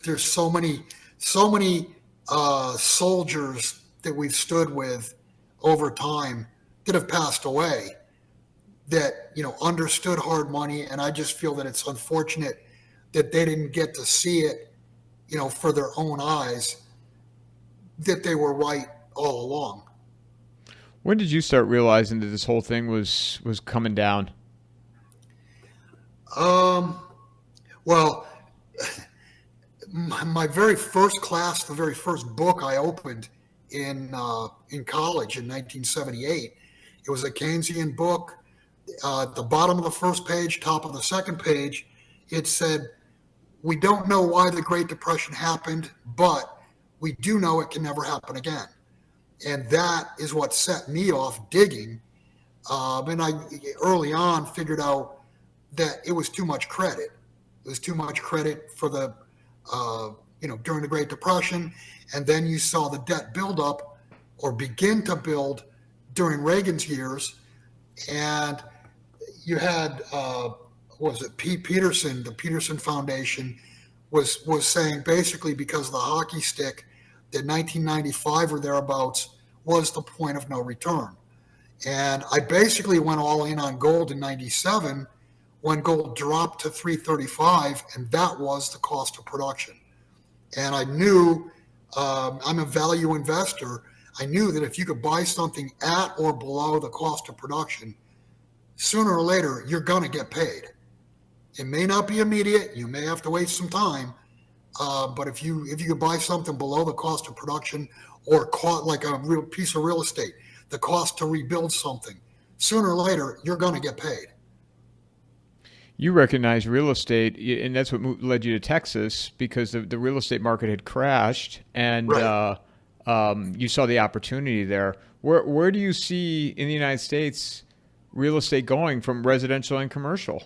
there's so many soldiers that we've stood with over time that have passed away that, understood hard money. And I just feel that it's unfortunate that they didn't get to see it, for their own eyes, that they were right all along. When did you start realizing that this whole thing was coming down? Um, well, my very first class, the very first book I opened in college in 1978, it was a Keynesian book. At the bottom of the first page, top of the second page, it said, "We don't know why the Great Depression happened, but we do know it can never happen again." And that is what set me off digging. And I early on figured out that it was too much credit. It was too much credit for the, during the Great Depression. And then you saw the debt build up or begin to build during Reagan's years. And you had, what was it, Pete Peterson, the Peterson Foundation was saying basically because of the hockey stick that 1995 or thereabouts was the point of no return. And I basically went all in on gold in 97 when gold dropped to 335, and that was the cost of production. And I knew, I'm a value investor, I knew that if you could buy something at or below the cost of production, sooner or later, you're going to get paid. It may not be immediate. You may have to wait some time. But if you could buy something below the cost of production or like a real piece of real estate, the cost to rebuild something, sooner or later, you're going to get paid. You recognize real estate, and that's what led you to Texas, because the real estate market had crashed, and Right. you saw the opportunity there. Where do you see in the United States real estate going from residential and commercial?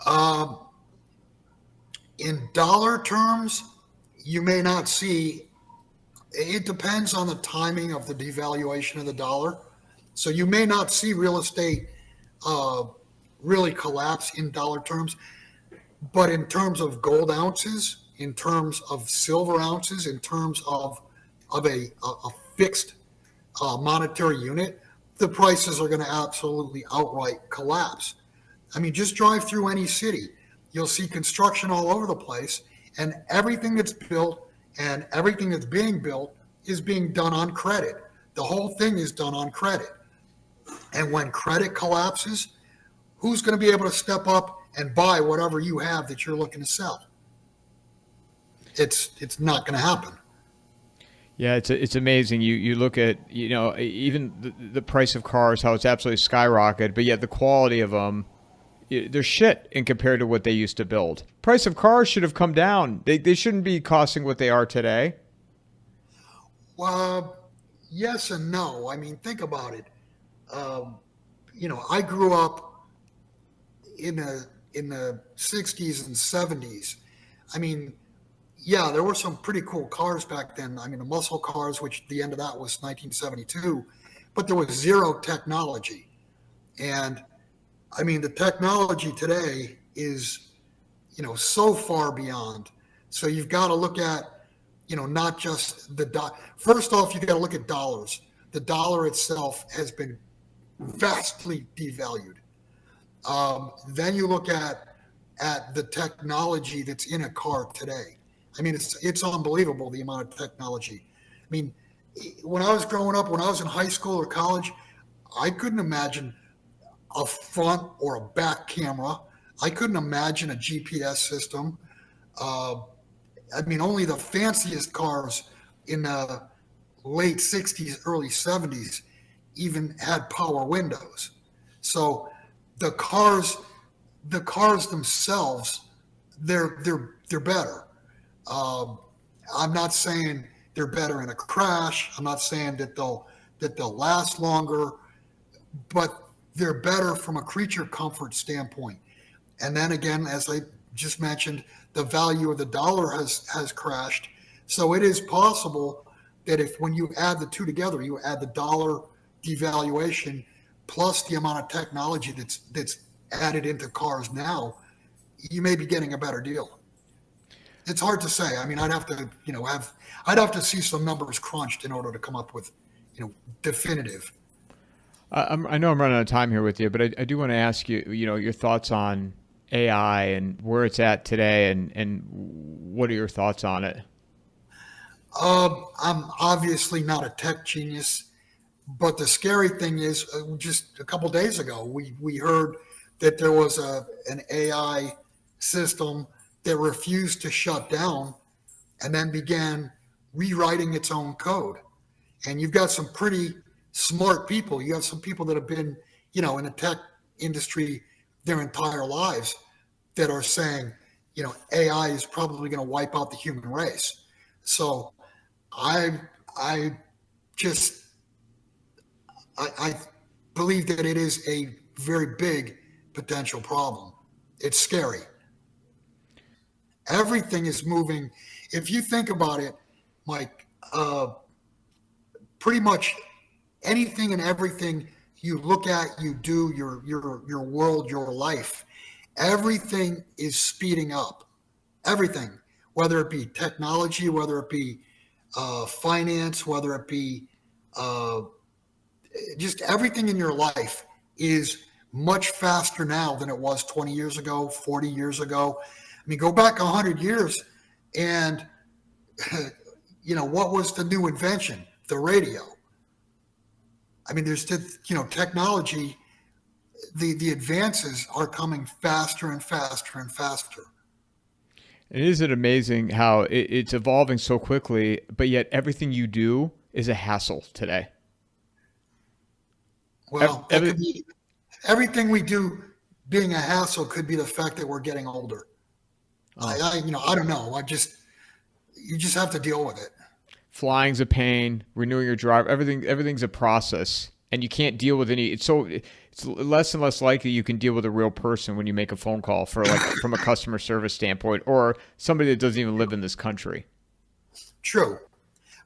Um, in dollar terms, you may not see, it depends on the timing of the devaluation of the dollar. So you may not see real estate uh, really collapse in dollar terms, but in terms of gold ounces, in terms of silver ounces, in terms of a fixed monetary unit, the prices are going to absolutely outright collapse. I mean, just drive through any city. You'll see construction all over the place, and everything that's built and everything that's being built is being done on credit. The whole thing is done on credit. And when credit collapses, who's going to be able to step up and buy whatever you have that you're looking to sell? It's not going to happen. Yeah, it's amazing. You look at, even the price of cars, how it's absolutely skyrocketed, but yet the quality of them, they're shit in compared to what they used to build. Price of cars should have come down. They shouldn't be costing what they are today. Well, yes and no. I mean, think about it. Um, I grew up in the 60s and 70s. I mean, yeah, there were some pretty cool cars back then. I mean, the muscle cars, which the end of that was 1972, but there was zero technology. And I mean, the technology today is, so far beyond. So you've got to look at, not just first off, you got to look at dollars. The dollar itself has been vastly devalued. Then you look at the technology that's in a car today. I mean, it's unbelievable the amount of technology. I mean, when I was growing up, when I was in high school or college, I couldn't imagine a front or a back camera. I couldn't imagine a GPS system. Uh, I mean, only the fanciest cars in the late 60s, early 70s even had power windows. So the cars, the cars themselves, they're better. Um, I'm not saying they're better in a crash. I'm not saying that they'll last longer, but they're better from a creature comfort standpoint. And then again, as I just mentioned, the value of the dollar has crashed. So it is possible that if when you add the two together, you add the dollar devaluation plus the amount of technology that's added into cars now, you may be getting a better deal. It's hard to say. I mean, I'd have to, I'd have to see some numbers crunched in order to come up with, definitive. I know I'm running out of time here with you, but I do want to ask you, your thoughts on AI and where it's at today, and what are your thoughts on it? I'm obviously not a tech genius, but the scary thing is, just a couple days ago, we heard that there was an AI system that refused to shut down and then began rewriting its own code. And you've got some pretty smart people. You have some people that have been, in the tech industry their entire lives that are saying, AI is probably going to wipe out the human race. So I just I believe that it is a very big potential problem. It's scary. Everything is moving. If you think about it, Mike, pretty much anything and everything you look at, you do, your world, your life, everything is speeding up. Everything, whether it be technology, whether it be finance, whether it be just everything in your life is much faster now than it was 20 years ago, 40 years ago. I mean, go back 100 years and, what was the new invention? The radio. I mean, there's, technology, the advances are coming faster and faster and faster. And isn't it amazing how it's evolving so quickly, but yet everything you do is a hassle today? Well, that could be everything we do being a hassle could be the fact that we're getting older. I don't know. You just have to deal with it. Flying's a pain. Renewing your drive, everything's a process, and you can't deal with any. It's less and less likely you can deal with a real person when you make a phone call for from a customer service standpoint, or somebody that doesn't even live in this country. True.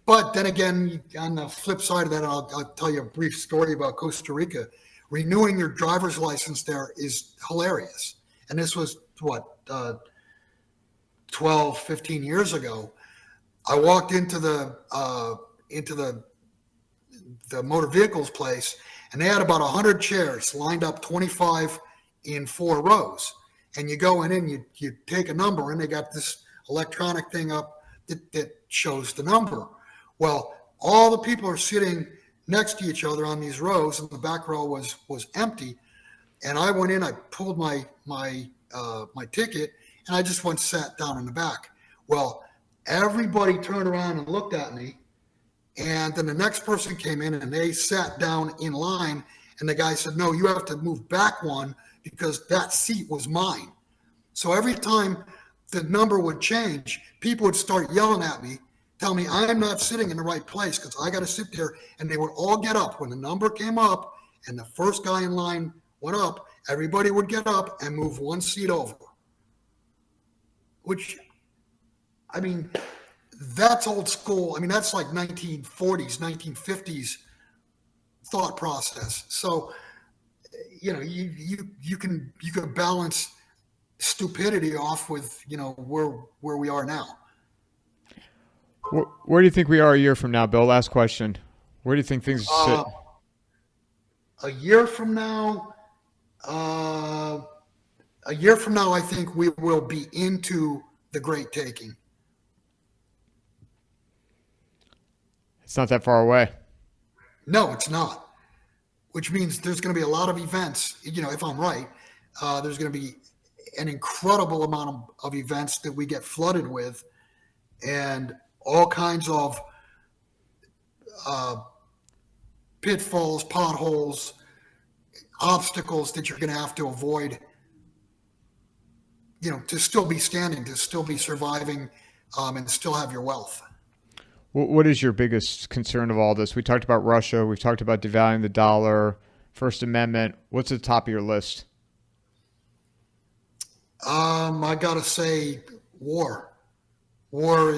But then again, on the flip side of that, I'll tell you a brief story about Costa Rica. Renewing your driver's license there is hilarious. And this was, 12, 15 years ago. I walked into the motor vehicles place, and they had about 100 chairs lined up 25 in 4 rows. And you go in and you take a number, and they got this electronic thing up that shows the number. Well, all the people are sitting next to each other on these rows, and the back row was empty. And I went in, I pulled my ticket, and I just sat down in the back. Well, everybody turned around and looked at me, and then the next person came in and they sat down in line, and the guy said, "No, you have to move back one because that seat was mine." So every time the number would change, people would start yelling at me, tell me I'm not sitting in the right place because I got to sit there. And they would all get up. When the number came up and the first guy in line went up, everybody would get up and move one seat over. Which, I mean, that's old school. I mean, that's like 1940s, 1950s thought process. So, you can balance stupidity off with, where we are now. Where do you think we are a year from now, Bill? Last question. Where do you think things sit? A year from now, I think we will be into the great taking. It's not that far away. No, it's not. Which means there's going to be a lot of events. If I'm right, there's going to be an incredible amount of events that we get flooded with, and all kinds of pitfalls, potholes, obstacles that you're going to have to avoid, to still be standing, to still be surviving, and still have your wealth. What is your biggest concern of all this? We talked about Russia. We've talked about devaluing the dollar, First Amendment. What's at the top of your list? I got to say war. War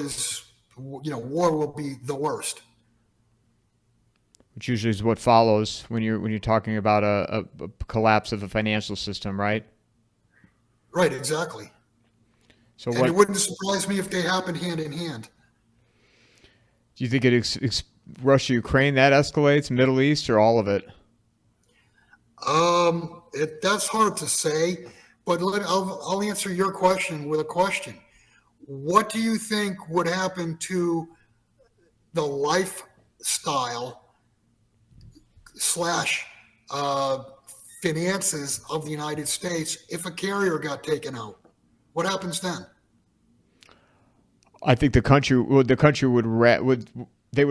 will be the worst. Which usually is what follows when you're talking about a collapse of the financial system, right? Right, exactly. So And what it wouldn't surprise me if they happen hand in hand. do you think Russia, Ukraine, that escalates, Middle East, or all of it? That's hard to say, but I'll answer your question with a question. What do you think would happen to the lifestyle slash finances of the United States if a carrier got taken out? What happens then? I think the country would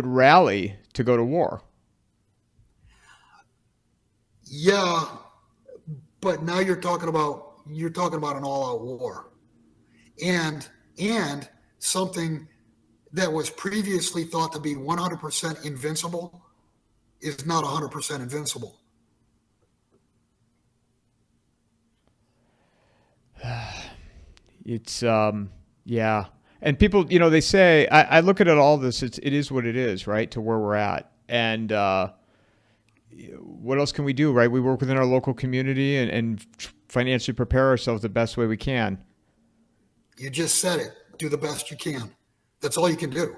rally to go to war. Yeah, but now you're talking about an all-out war, and something that was previously thought to be 100% invincible is not 100% invincible. It's yeah, and people, they say I look at it all this. It is what it is, right? To where we're at, and what else can we do, right? We work within our local community and financially prepare ourselves the best way we can. You just said it. Do the best you can. That's all you can do.